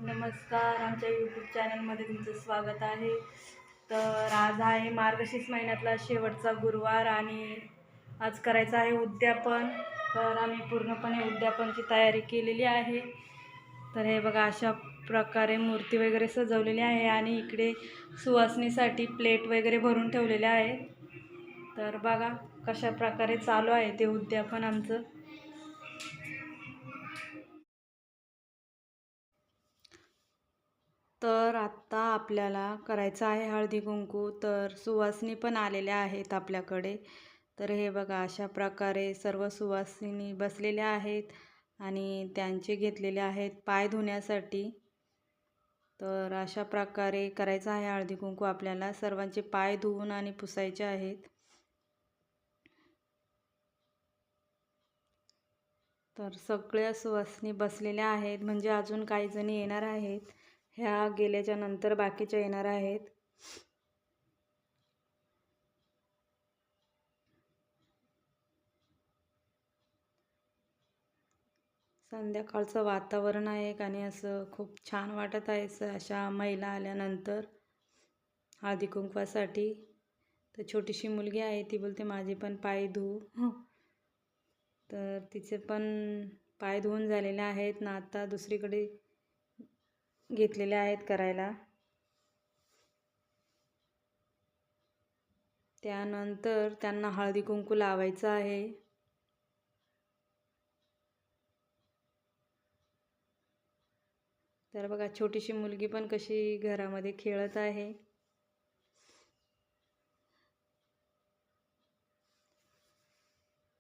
नमस्कार, आमच्या यूट्यूब चॅनलमध्ये तुमचं स्वागत आहे. तर आज आहे मार्गशीर्ष महिन्यातला शेवटचा गुरुवार आणि आज करायचं आहे उद्यापन. तर आम्ही पूर्णपणे उद्यापनची तयारी केलेली आहे. तर हे बघा, अशा प्रकारे मूर्ती वगैरे सजवलेली आहे आणि इकडे सुवासनीसाठी प्लेट वगैरे भरून ठेवलेले आहेत. तर बघा कशा प्रकारे चालू आहे ते उद्यापन आमचं. तर आत्ता आपल्याला करायचं आहे हळदी कुंकू. तर सुवासिनी पण आलेल्या आहेत आपल्याकडे. तर हे बघा, अशा प्रकारे सर्व सुवासिनी बसलेल्या आहेत आणि त्यांचे घेतलेले आहेत पाय धुण्यासाठी. तर अशा प्रकारे करायचं आहे हळदी कुंकू. आपल्याला सर्वांचे पाय धुवून आणि पुसायचे आहेत. तर सगळ्या सुवासिनी बसलेल्या आहेत, म्हणजे अजून काही जणी येणार आहेत. ह्या गेल्याच्या नंतर बाकीच्या येणार आहेत. संध्याकाळचं वातावरण आहे आणि असं खूप छान वाटत आहे अशा महिला आल्यानंतर हळदी कुंकवासाठी. तर छोटीशी मुलगी आहे, ती बोलते माझे पण पाय धुवू. तर तिचे पण पाय धुवून झालेले आहेत ना, आता दुसरीकडे घेतलेले आहेत करायला. त्यानंतर त्यांना हळदी कुंकू लावायचं आहे. तर बघा, छोटीशी मुलगी पण कशी घरामध्ये खेळत आहे.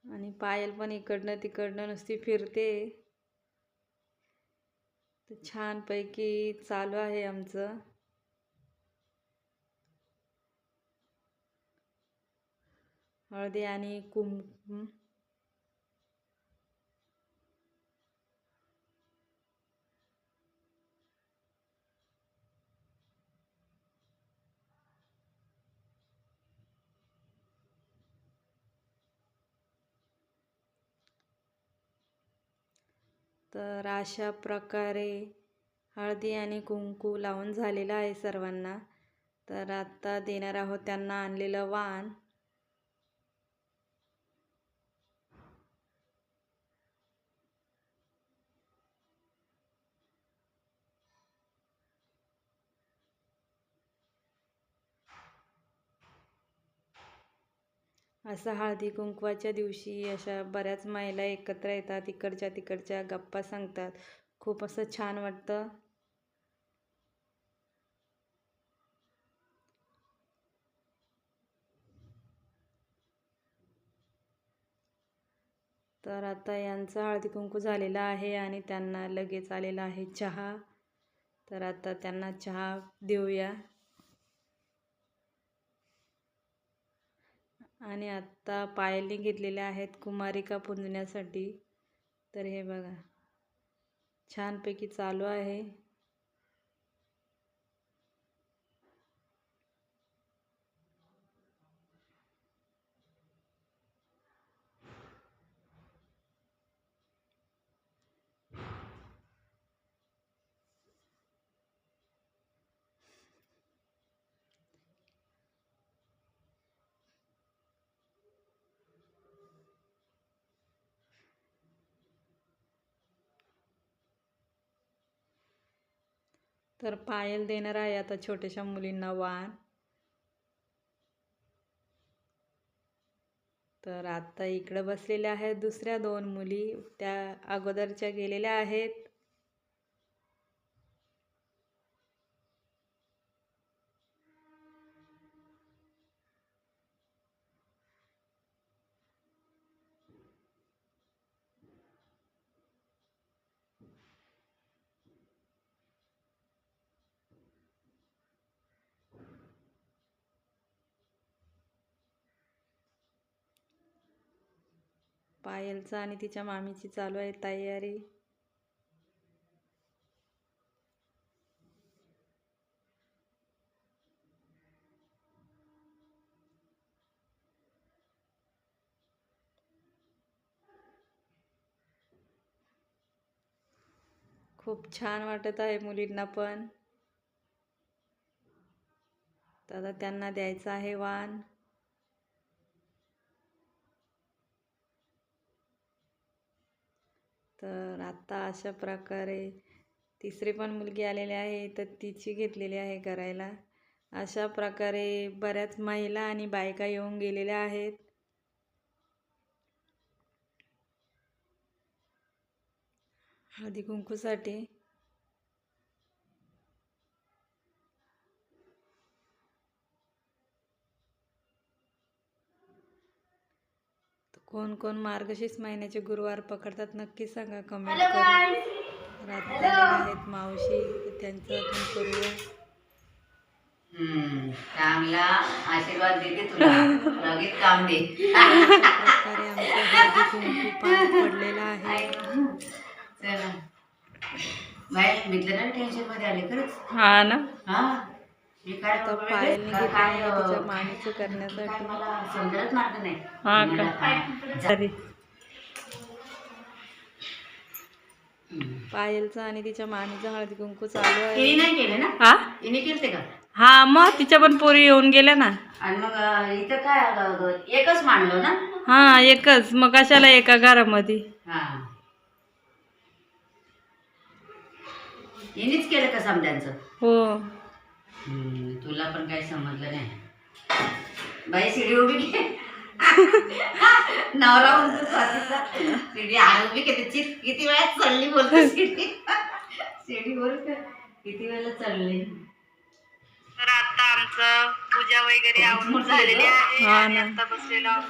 आणि पायल पण इकडनं तिकडनं नुसती फिरते. तर छानपैकी चालू आहे आमचं. हळदी आणि कुंकू. तर अशा प्रकारे हळदी आणि कुंकू लावून झालेलं आहे सर्वांना. तर आता देणार आहोत त्यांना आणलेलं वाण. असं हळदी कुंकवाच्या दिवशी अशा बऱ्याच महिला एकत्र येतात, इकडच्या तिकडच्या गप्पा सांगतात. खूप असं छान वाटतं. तर आता यांचा हळदी कुंकू झालेला आहे आणि त्यांना लगेच आलेला आहे चहा. तर आता त्यांना चहा देऊया. आणि आत्ता पायली घेतलेल्या आहेत कुमारिका पुंजण्यासाठी. तर हे बघा, छानपैकी चालू आहे. तर पायल देणार आहे आता छोट्याशा मुलींना वाण. तर आता इकडं बसलेल्या आहेत दुसऱ्या 2 मुली, त्या अगोदरच्या गेलेल्या आहेत. पायलचा आणि तिच्या मामीची चालू आहे तयारी. खूप छान वाटत आहे मुलींना पण. तर आता त्यांना द्यायचं आहे वाण. तर आता अशा प्रकारे तिसरी पण मुलगी आलेली आहे, तर तिची घेतलेली आहे करायला. अशा प्रकारे बऱ्याच महिला आणि बायका येऊन गेलेल्या आहेत. हळदी कुंकूसाठी. कोण कोण मार्गशीर्ष महिन्याचे गुरुवार पकडतात नक्की सांगा कमेंट करून. रात्री आलेल्या आहेत मावशी, तर त्यांचं आपण करूया. चांगला आशीर्वाद देते तुला. लगेच काम दे. अशा प्रकारे आमचं हळदी कुंकू पार पडलेला आहे. चला बाय, मित्रांना टेन्शन मध्ये आले खरंच. हा ना. हा मी काय आता पायलने घेतलेलं आहे तिच्या मामीचं करण्यासाठी. मला समजत मार्ग नाही. हा का तरी पायलचं आणि तिच्या मामीचं हळदी कुंकू चालू आहे. तिने नाही केलं ना? हा तिने केलते का? हा, मग तिच्या पण पोरी येऊन गेल्या ना. आणि मग इथं काय एकच मांडलो ना? हा, एकच. मग कशाला एका घरामध्ये. हा, हिनेच केलं का समजायचं? हो. तुला पण काही समजलं नाही बाई. शिडी उभी घे. नवरा म्हणतो स्वातीचा शिडी उभी केली. किती वेळा चढली बोलतो शिडी. शिडीवर किती वेळेला चढली. तर आता आमचं पूजा वगैरे आवरून झालेली आहे. आणि आता बसलेलो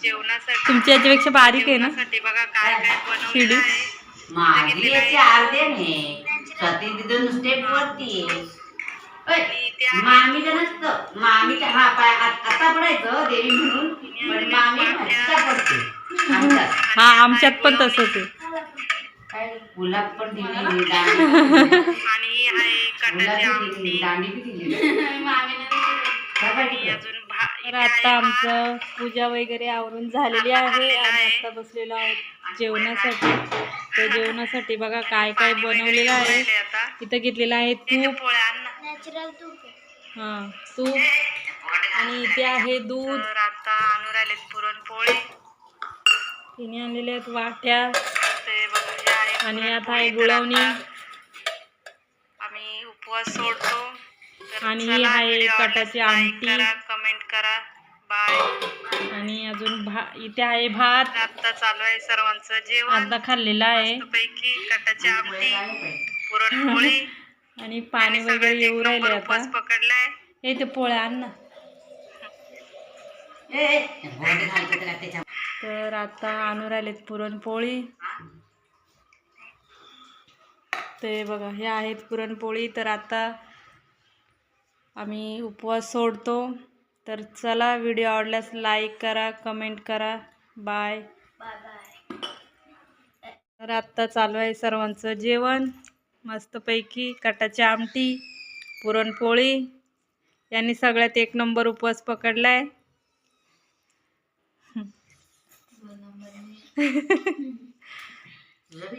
जेवणासाठी. तुमच्या याच्यापेक्षा बारीक आहे ना. बघा काय काय बनवलेलं आहे. माझी याची अर्धे नाही. स्वाती तिथं नुसते वरती. मामीचं नसतं. मामीचं हा पाय आता पडायचं देवी म्हणून, पण मामी पडते. हा, आमच्यात पण तसंच आहे. काय गुलाब पण दिली, दांडी बी दिली. तर आता आमचं पूजा वगैरे आवरून झालेली आहे आणि आता बसलेलो आहोत जेवणासाठी. तर जेवणासाठी बघा काय काय बनवलेलं आहे. इथं घेतलेलं आहे तूप. हा, तूप. आणि इथे आहे दूध. आता आणून राहिले पुरणपोळी. तिने आणलेल्या आहेत वाट्या. आणि आता आहे गुळवणी. आम्ही उपवास सोडतो. आणि ही आहे कटाची आमटी. कमेंट करा. बाय. आणि अजून इथे आहे भात. आता चालू आहे सर्वांचं जेवण. आता खाल्लेलं आहे पैकी कटाची आमटी, पुरणपोळी. आणि पाणी वगैरे येऊ राहिले आता. पकडलाय. हे ते पोळ्या आण ना. तर आता आणू राहिलेत पुरणपोळी. ते बघा हे आहेत पुरणपोळी. तर आता आम्ही उपवास सोडतो. तर चला, व्हिडिओ आवडल्यास लाईक करा, कमेंट करा. बाय. तर आत्ता चालू आहे सर्वांचं जेवण. मस्तपैकी कटाची आमटी, पुरणपोळी. यांनी सगळ्यात एक नंबर उपवास पकडलाय. तुझं